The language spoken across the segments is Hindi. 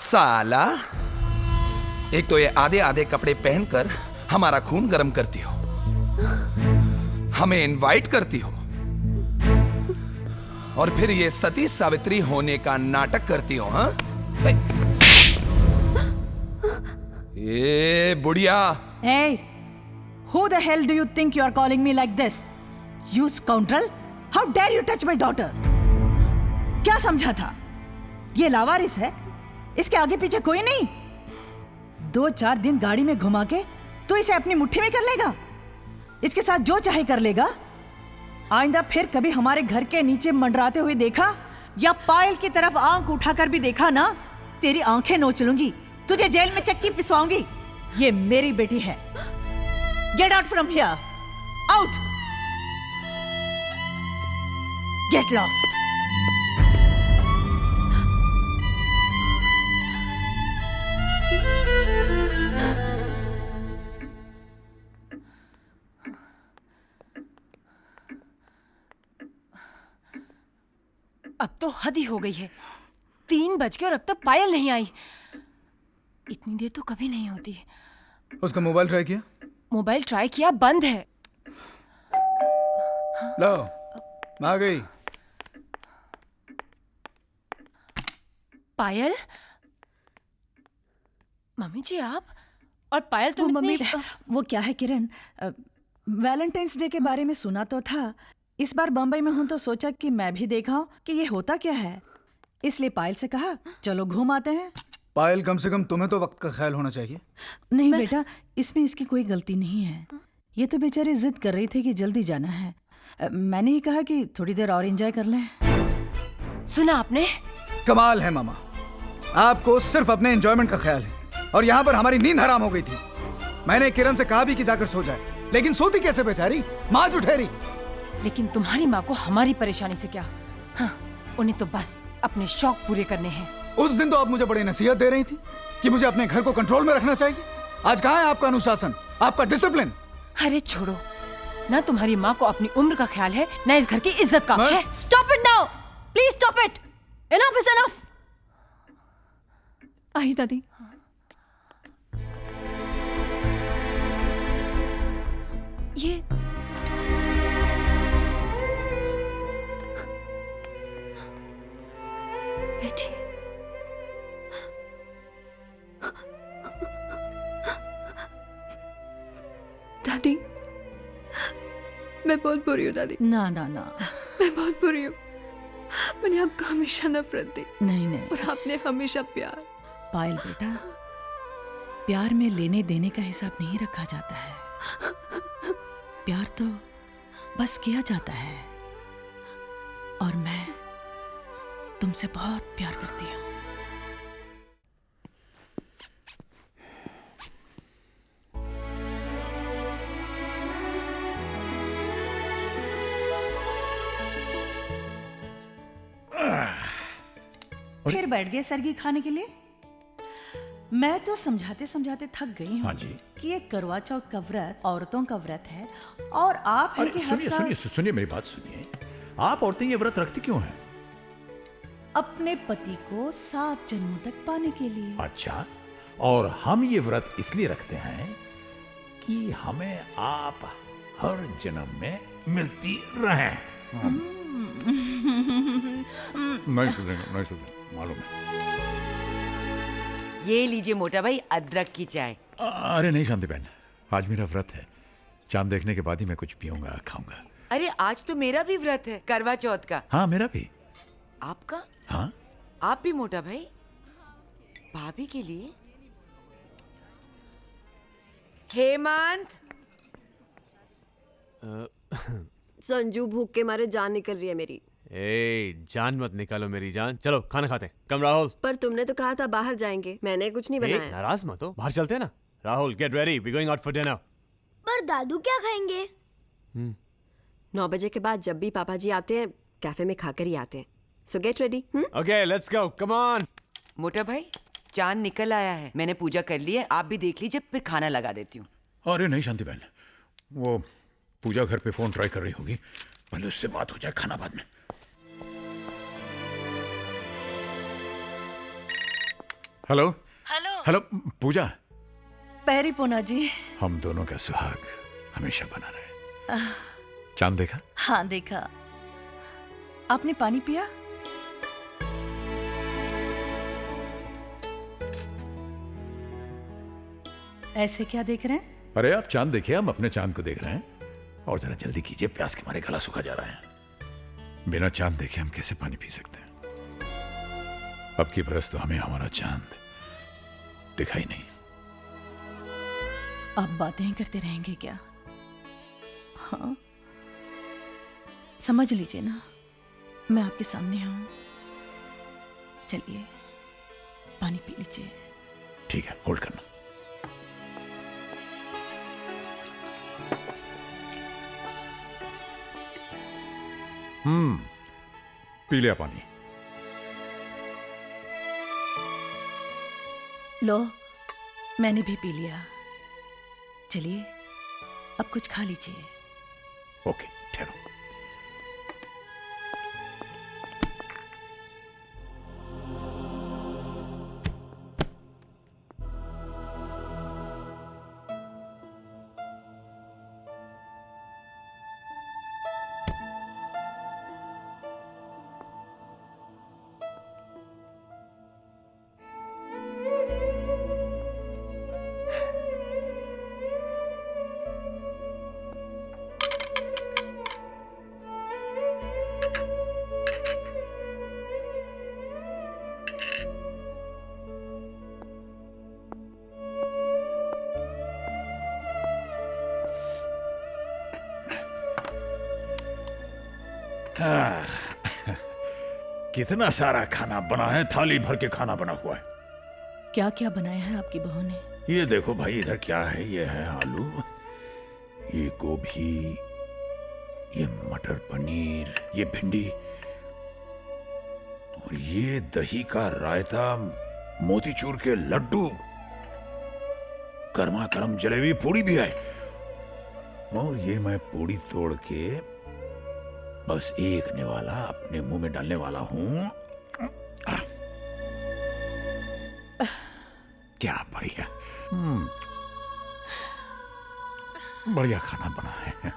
साला, एक तो ये आधे आधे कपड़े पहनकर हमारा खून गर्म करती हो, हमें इनवाइट करती हो, और फिर ये सती सावित्री होने का नाटक करती हो। हाँ, ये बुढ़िया। Hey, who the hell do you think you are calling me like this? You scoundrel! How dare you touch my daughter? क्या समझा था? ये लावारिस है, इसके आगे पीछे कोई नहीं। 2-4 दिन गाड़ी में घुमा के तू इसे अपनी मुट्ठी में कर लेगा, इसके साथ जो चाहे कर लेगा। आइंदा फिर कभी हमारे घर के नीचे मंडराते हुए देखा या पायल की तरफ आंख उठाकर भी देखा ना, तेरी आंखें नोच लूंगी, तुझे जेल में चक्की पिसवाऊंगी। ये मेरी बेटी है। Get out from here! Out! Get lost! अब तो हद ही हो गई है। 3 बज गए और अब तक पायल नहीं आई। इतनी देर तो कभी नहीं होती। उसका मोबाइल ट्राई किया? मोबाइल ट्राई किया, बंद है। लो, आ गई। पायल? मम्मी जी आप? और पायल तो मम्मी, वो क्या है किरण, वैलेंटाइंस डे के बारे में सुना तो था। इस बार बम्बई में हूं तो सोचा कि मैं भी देखा कि ये होता क्या है, इसलिए पायल से कहा चलो घूम आते हैं। पायल, कम से कम तुम्हें तो वक्त का ख्याल होना चाहिए। नहीं बेटा, इसमें इसकी कोई गलती नहीं है। ये तो बेचारी जिद कर रही थी कि जल्दी जाना है। मैंने ही कहा कि थोड़ी देर और एंजॉय कर लें। सुना आपने? कमाल है मामा, आपको सिर्फ अपने एंजॉयमेंट का ख्याल है और यहाँ पर हमारी नींद हराम हो गई थी। मैंने किरण से कहा भी कि जाकर सो जाए, लेकिन सोती कैसे बेचारी, माँ जुठेरी। लेकिन तुम्हारी माँ को हमारी परेशानी से क्या? हाँ, उन्हें तो बस अपने शौक पूरे करने हैं। उस दिन तो आप मुझे बड़ी नसीहत दे रही थी कि मुझे अपने घर को कंट्रोल में रखना चाहिए। आज कहाँ है आपका अनुशासन, आपका डिसिप्लिन? अरे छोड़ो ना, तुम्हारी माँ को अपनी उम्र का ख्याल है ना इस घर की इज्जत का। Stop it now, please stop it. Enough is enough. आई दादी। ये बैठी। दादी, मैं बहुत बुरी हूँ दादी। ना ना ना, मैं बहुत बुरी हूँ। मैंने आपको हमेशा नफरत दी नहीं नहीं और आपने हमेशा प्यार। पायल बेटा, प्यार में लेने देने का हिसाब नहीं रखा जाता है। प्यार तो बस किया जाता है, और मैं तुमसे बहुत प्यार करती हूँ। फिर बैठ गए सरगी खाने के लिए? मैं तो समझाते समझाते थक गई हूँ। हाँ जी। कि ये करवा चौथ का व्रत औरतों का व्रत है, और आप हैं कि हर सुनिए साल सुनिए सुनिए मेरी बात सुनिए। आप औरतें ये व्रत रखती क्यों हैं? अपने पति को 7 जन्मों तक पाने के लिए। अच्छा, और हम ये व्रत इसलिए रखते हैं कि हमें आप हर जन्म में मिलती रहें। नहीं सुनेंगे, मालूम है। ये लीजिए मोटा भाई, अदरक की चाय। अरे नहीं शांति बहन, आज मेरा व्रत है। चांद देखने के बाद ही मैं कुछ पीऊंगा, खाऊंगा। अरे आज तो मेरा भी व्रत है, करवा चौथ का। हाँ मेरा भी। आपका? हाँ। आप भी मोटा भाई? भाभी के लिए? हेमंत। संजू, भूख के मारे जान निकल रही है मेरी। जान मत निकालो मेरी जान, चलो खाना खाते हैं। कम राहुल। पर तुमने तो कहा था बाहर जाएंगे, मैंने कुछ नहीं बनाया। नाराज मत हो, बाहर चलते हैं ना। Rahul get ready, we going out for dinner. पर दादू क्या खाएंगे? 9 बजे के बाद जब भी पापा जी आते हैं कैफे में खाकर ही आते हैं। सो get ready. Okay let's go, come on. मोटा भाई, चांद निकल आया है, मैंने पूजा कर ली है, आप भी देख लीजिए, फिर खाना लगा देती हूँ। अरे नहीं शांति बहन, वो पूजा घर पे फोन ट्राई कर रही होगी, पहले उससे बात हो जाए, खाना बाद में। हेलो हेलो हेलो पूजा, पैरी पूना जी। हम दोनों का सुहाग हमेशा बना रहे। चांद देखा? हाँ देखा। आपने पानी पिया? ऐसे क्या देख रहे हैं? अरे आप चांद देखिए, हम अपने चांद को देख रहे हैं। और जरा जल्दी कीजिए, प्यास के मारे गला सूखा जा रहा है। बिना चांद देखे हम कैसे पानी पी सकते हैं? अब की बरस तो हमें हमारा चांद दिखाई नहीं। आप बातें ही करते रहेंगे क्या? हाँ, समझ लीजिए ना, मैं आपके सामने हूं। चलिए पानी पी लीजिए। ठीक है, होल्ड करना। पी लिया पानी। लो, मैंने भी पी लिया। चलिए अब कुछ खा लीजिए। ओके, ठहरो। कितना सारा खाना बना है, थाली भर के खाना बना हुआ है। क्या क्या बनाया है आपकी बहू ने? ये देखो भाई, इधर क्या है? ये है आलू, ये गोभी, ये मटर पनीर, ये भिंडी, और ये दही का रायता, मोतीचूर के लड्डू, गर्मा गर्म जलेबी, पूड़ी भी है। और ये मैं पूड़ी तोड़ के बस एक निवाला अपने मुंह में डालने वाला हूं। क्या बढ़िया, बढ़िया खाना बना है।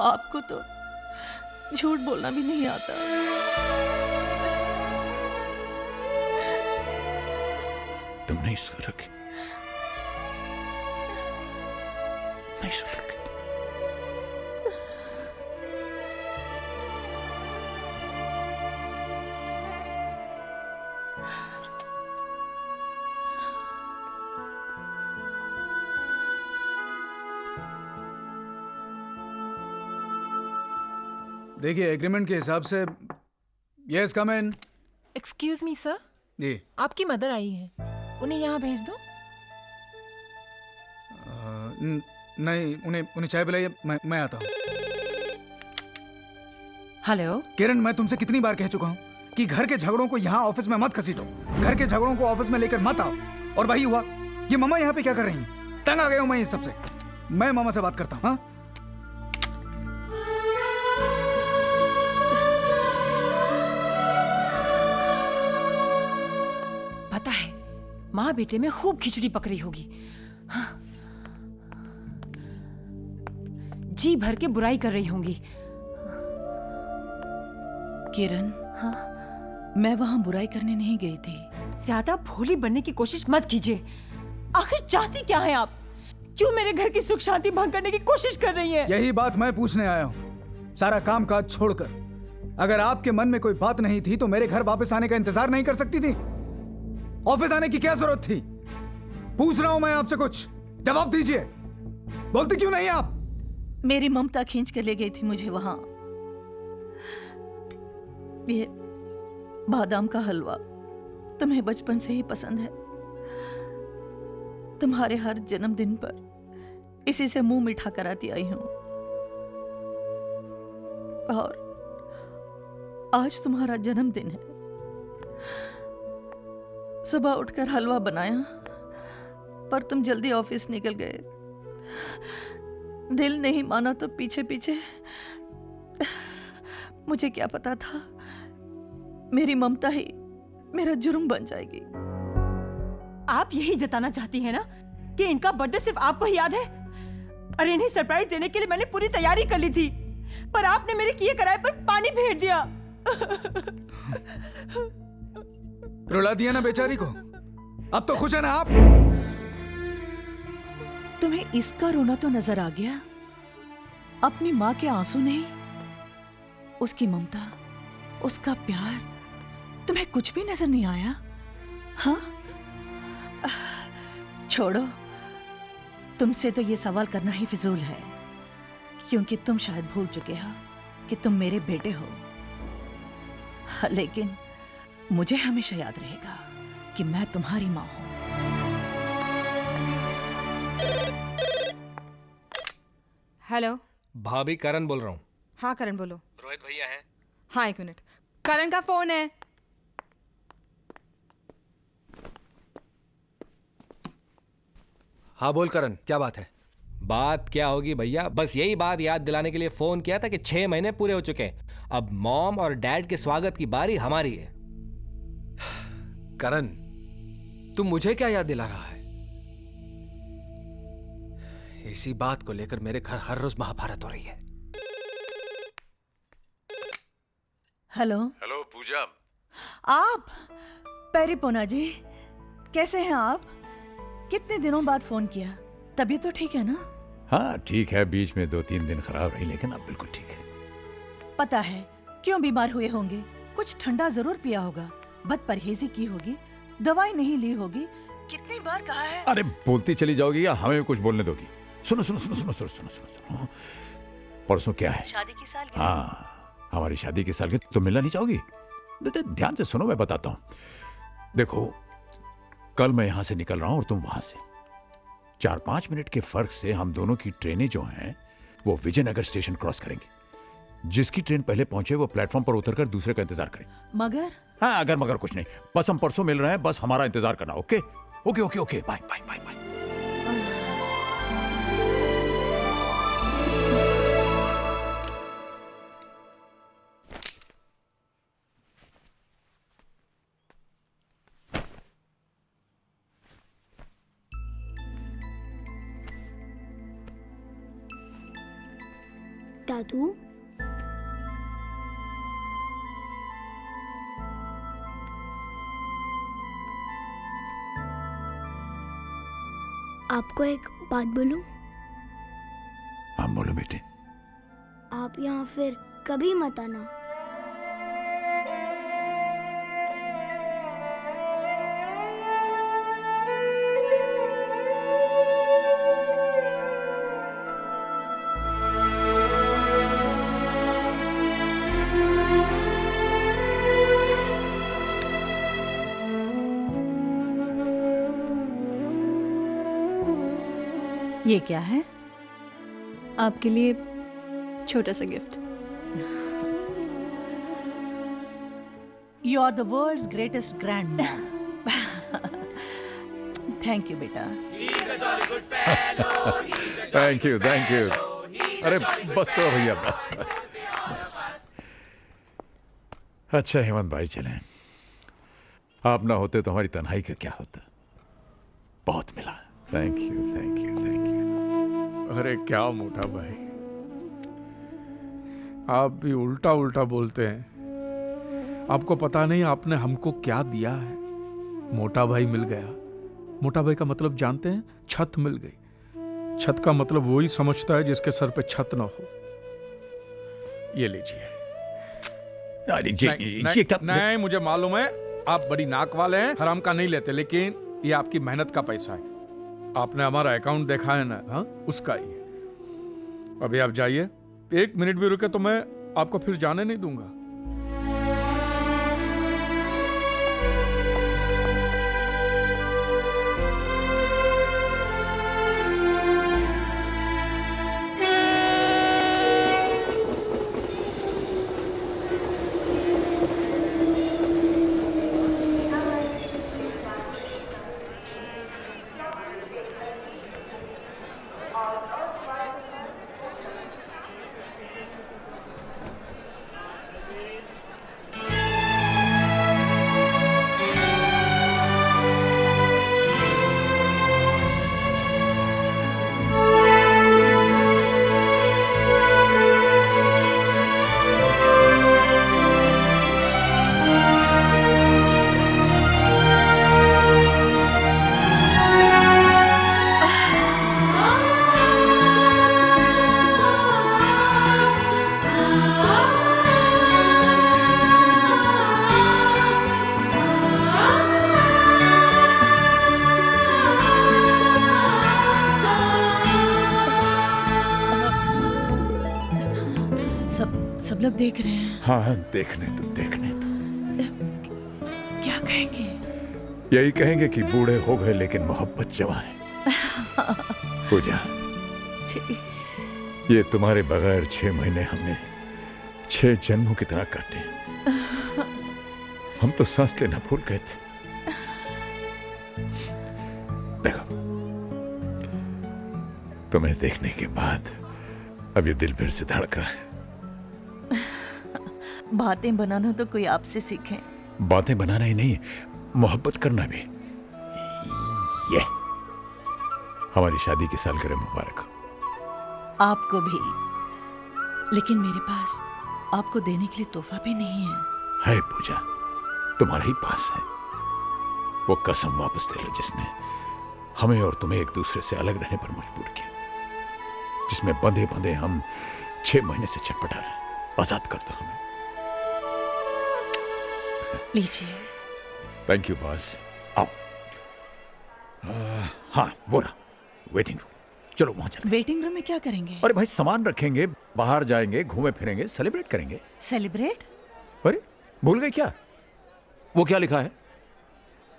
आपको तो झूठ बोलना भी नहीं आता। तुम नहीं सुधरोगे, नहीं सुधरोगे। देखिए, एग्रीमेंट के हिसाब से यस कम इन। एक्सक्यूज मी सर, जी। आपकी मदर आई है, उन्हें यहाँ भेज दो। नहीं, उन्हें चाय पिलाइए, मैं आता हूँ। हेलो किरण, मैं तुमसे कितनी बार कह चुका हूँ कि घर के झगड़ों को यहाँ ऑफिस में मत घसीटो, घर के झगड़ों को ऑफिस में लेकर मत आओ। और वही हुआ। ये मम्मा यहाँ पे क्या कर रही हैं? तंग आ गया हूँ मैं इस सबसे। मैं मामा से बात करता हूँ। हाँ, पता है, माँ बेटे में खूब खिचड़ी पक रही होगी। हाँ। जी भर के बुराई कर रही होंगी। किरण, मैं वहां बुराई करने नहीं गई थी। ज्यादा भोली बनने की कोशिश मत कीजिए। आखिर चाहती क्या है आप? क्यों मेरे घर की सुख शांति भंग करने की कोशिश कर रही है? यही बात मैं पूछने आया हूँ। सारा काम काज छोड़कर अगर आपके मन में कोई बात नहीं थी तो मेरे घर वापस आने का इंतजार नहीं कर सकती थी? ऑफिस आने की क्या जरूरत थी? पूछ रहा हूं मैं आपसे, कुछ जवाब दीजिए। बोलती क्यों नहीं आप? मेरी ममता खींच कर ले गई थी मुझे वहां। ये बादाम का हलवा तुम्हें बचपन से ही पसंद है। तुम्हारे हर जन्मदिन पर इसी से मुंह मीठा कराती आई हूं। और आज तुम्हारा जन्मदिन है। सुबह उठकर हलवा बनाया, पर तुम जल्दी ऑफिस निकल गए। दिल नहीं माना तो पीछे पीछे। मुझे क्या पता था मेरी ममता ही मेरा जुर्म बन जाएगी। आप यही जताना चाहती हैं ना कि इनका बर्थडे सिर्फ आपको ही याद है? अरे इन्हें सरप्राइज देने के लिए मैंने पूरी तैयारी कर ली थी, पर आपने मेरे किए कराए पर पानी फेर दिया। रुला दिया ना बेचारी को। अब तो खुश है ना आप? तुम्हें इसका रोना तो नजर आ गया, अपनी माँ के आंसू नहीं, उसकी ममता, उसका प्यार, तुम्हें कुछ भी नजर नहीं आया? हाँ, छोड़ो, तुमसे तो ये सवाल करना ही फिजूल है, क्योंकि तुम शायद भूल चुके हो कि तुम मेरे बेटे हो। लेकिन मुझे हमेशा याद रहेगा कि मैं तुम्हारी माँ हूं। हेलो भाभी, करण बोल रहा हूँ। हाँ करण बोलो। रोहित भैया हैं? हाँ 1 मिनट, करण का फोन है। हाँ बोल करण, क्या बात है? बात क्या होगी भैया, बस यही बात याद दिलाने के लिए फोन किया था कि 6 महीने पूरे हो चुके हैं। अब मॉम और डैड के स्वागत की बारी हमारी है। करण, तुम मुझे क्या याद दिला रहा है? इसी बात को लेकर मेरे घर हर रोज महाभारत हो रही है। हेलो। हेलो पूजा। आप? पेरिपोना जी, कैसे हैं आप? कितने दिनों बाद फोन किया, तबीयत तो ठीक है ना? हाँ ठीक है, बीच में 2-3 दिन खराब रही, लेकिन अब बिल्कुल ठीक है। पता है क्यों बीमार हुए होंगे? कुछ ठंडा जरूर पिया होगा, बद परहेजी की होगी, दवाई नहीं ली होगी। कितनी बार कहा है? अरे बोलती चली जाओगी या हमें भी कुछ बोलने दोगी? सुनो सुनो सुनो सुनो सुनो सुनो सुनो सुनो, परसों क्या है? शादी की साल। हाँ, हमारी शादी की साल की। तुम मिलना नहीं चाहोगी? ध्यान से सुनो, मैं बताता हूँ। देखो, कल मैं यहां से निकल रहा हूं और तुम वहां से। 4-5 मिनट के फर्क से हम दोनों की ट्रेनें जो हैं वो विजयनगर स्टेशन क्रॉस करेंगी। जिसकी ट्रेन पहले पहुंचे वो प्लेटफॉर्म पर उतरकर दूसरे का इंतजार करे। मगर? हाँ, अगर मगर कुछ नहीं, बस हम परसों मिल रहे हैं, बस हमारा इंतजार करना। Okay okay okay okay, bye bye bye bye. दादू, आपको एक बात बोलूं? हाँ बोलो बेटे। आप यहाँ फिर कभी मत आना। ये क्या है? आपके लिए छोटा सा gift. You are the world's greatest grand man. Thank you बेटा। Thank you thank you. अरे बस करो भैया, बस बस बस। अच्छा हेमंत भाई, चलें। आप ना होते तो हमारी तन्हाई का क्या होता। बहुत मिला। Thank you thank you thank you. अरे क्या मोटा भाई, आप भी उल्टा उल्टा बोलते हैं। आपको पता नहीं आपने हमको क्या दिया है। मोटा भाई मिल गया। मोटा भाई का मतलब जानते हैं? छत मिल गई। छत का मतलब वही समझता है जिसके सर पे छत ना हो। ये लीजिए। नहीं, मुझे मालूम है आप बड़ी नाक वाले हैं, हराम का नहीं लेते, लेकिन ये आपकी मेहनत का पैसा है। आपने हमारा अकाउंट देखा है ना? हाँ, उसका ही है। अभी आप जाइए, 1 मिनट भी रुके तो मैं आपको फिर जाने नहीं दूंगा। सब लोग देख रहे हैं। हाँ, देखने तो क्या कहेंगे? यही कहेंगे कि बूढ़े हो गए लेकिन मोहब्बत जवां है। पूजा, ये तुम्हारे बगैर 6 महीने हमने 6 जन्मों की तरह काटे। हम तो सांस लेना भूल गए थे। देखो, तुम्हें देखने के बाद अब ये दिल फिर से धड़क रहा है। बातें बनाना तो कोई आपसे सीखे। बातें बनाना ही नहीं, मोहब्बत करना भी। ये हमारी शादी की सालगिरह मुबारक हो। आपको भी। लेकिन मेरे पास आपको देने के लिए तोहफा भी नहीं है। पूजा, तुम्हारे ही पास है। वो कसम वापस ले लो जिसने हमें और तुम्हें एक दूसरे से अलग रहने पर मजबूर किया, जिसमें बंधे बंधे हम 6 महीने से छटपटा रहे। आजाद कर दो हमें। लीजिए। Thank you boss. आओ। हाँ, वो रहा वेटिंग रूम। चलो वहां चलते। वेटिंग रूम में क्या करेंगे? अरे भाई, सामान रखेंगे, बाहर जाएंगे, घूमे फिरेंगे, सेलिब्रेट करेंगे। सेलिब्रेट? अरे भूल गए क्या? वो क्या लिखा है?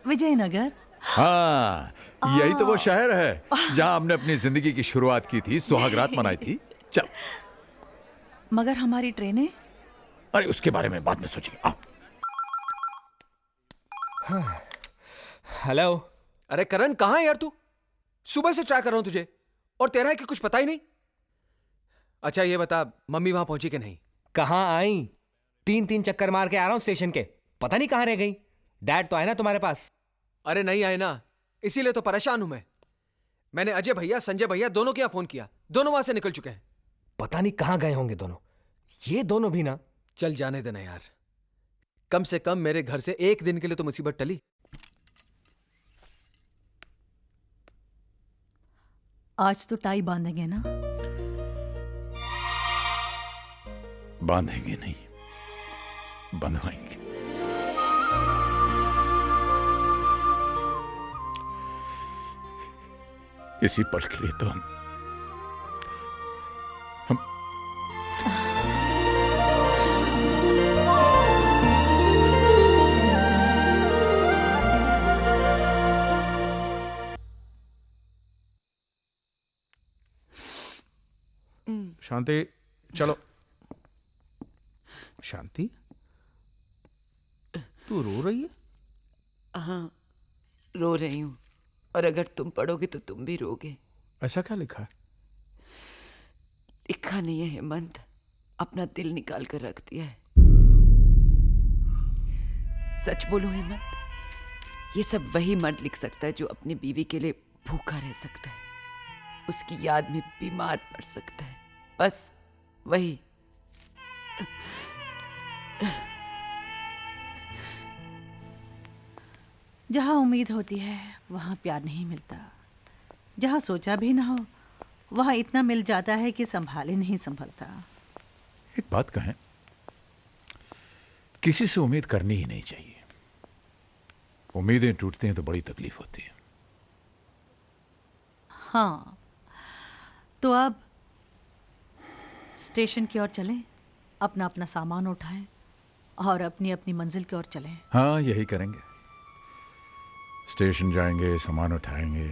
विजयनगर। हाँ, यही तो वो शहर है जहां हमने अपनी जिंदगी की शुरुआत की थी, सुहागरात मनाई थी। चल। मगर हमारी ट्रेनें? अरे उसके बारे में बाद में सोचेंगे। आओ। हेलो। अरे करण, कहाँ है यार तू? सुबह से ट्राई कर रहा हूं तुझे, और तेरा है कि कुछ पता ही नहीं। अच्छा ये बता, मम्मी वहां पहुंची कि नहीं? कहाँ आई? 3 चक्कर मार के आ रहा हूं स्टेशन के, पता नहीं कहाँ रह गई। डैड तो आए ना तुम्हारे पास? अरे नहीं आए ना, इसीलिए तो परेशान हूं मैं। मैंने अजय भैया, संजय भैया दोनों के यहाँ फोन किया, दोनों वहां से निकल चुके हैं। पता नहीं कहाँ गए होंगे दोनों। ये दोनों भी ना। चल जाने देना यार, कम से कम मेरे घर से एक दिन के लिए तो मुसीबत टली। आज तो टाई बांधेंगे ना? बांधेंगे नहीं, बंधवाएंगे। इसी पल के लिए तो हम शांति, चलो। शांति, तू रो रही है? हाँ, रो रही हूं, और अगर तुम पढ़ोगे तो तुम भी रोगे। ऐसा क्या लिखा है? लिखा नहीं है हेमंत, अपना दिल निकाल कर रख दिया है। सच बोलो हेमंत, ये सब वही मर्द लिख सकता है जो अपनी बीवी के लिए भूखा रह सकता है, उसकी याद में बीमार पड़ सकता है, बस वही। जहाँ उम्मीद होती है वहाँ प्यार नहीं मिलता, जहाँ सोचा भी ना हो वहाँ इतना मिल जाता है कि संभाले नहीं संभलता। एक बात कहें, किसी से उम्मीद करनी ही नहीं चाहिए। उम्मीदें टूटती हैं तो बड़ी तकलीफ होती है। हाँ, तो अब स्टेशन की ओर चलें, अपना अपना सामान उठाएं और अपनी अपनी मंजिल की ओर चलें। हाँ, यही करेंगे। स्टेशन जाएंगे, सामान उठाएंगे,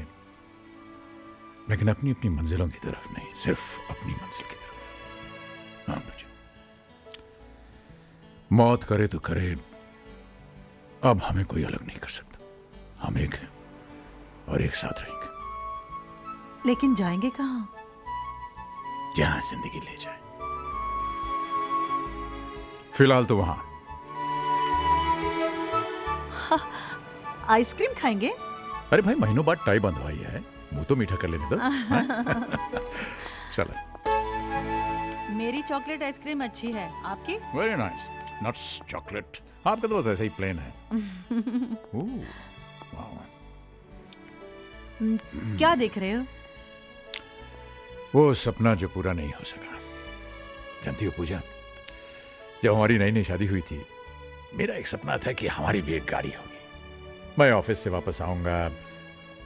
लेकिन अपनी अपनी मंजिलों की तरफ नहीं, सिर्फ अपनी मंजिल की तरफ। हाँ मुझे मौत करे तो करे, अब हमें कोई अलग नहीं कर सकता। हम एक हैं और एक साथ रहेंगे। लेकिन जाएंगे कहाँ? जहां जिंदगी ले जाए। फिलहाल तो वहां। आइसक्रीम खाएंगे? अरे भाई, महीनों बाद टाई बंधवाई है, मुंह तो मीठा कर लेने दो। चलो। मेरी चॉकलेट आइसक्रीम अच्छी है, आपकी? Very nice. Nuts chocolate. आपका तो बस ऐसा ही प्लेन है। क्या देख रहे हो? वो सपना जो पूरा नहीं हो सका। जानती हो पूजा, जब हमारी नई नई शादी हुई थी, मेरा एक सपना था कि हमारी भी एक गाड़ी होगी। मैं ऑफिस से वापस आऊंगा,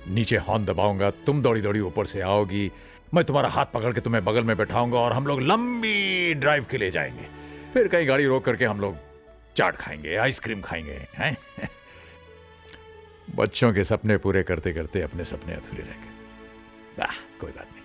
नीचे हॉर्न दबाऊंगा, तुम दौड़ी दौड़ी ऊपर से आओगी, मैं तुम्हारा हाथ पकड़ के तुम्हें बगल में बैठाऊंगा और हम लोग लंबी ड्राइव के लिए जाएंगे। फिर कहीं गाड़ी रोक करके हम लोग चाट खाएंगे, आइसक्रीम खाएंगे, हैं? बच्चों के सपने पूरे करते करते अपने सपने अधूरे रह गए। कोई बात नहीं।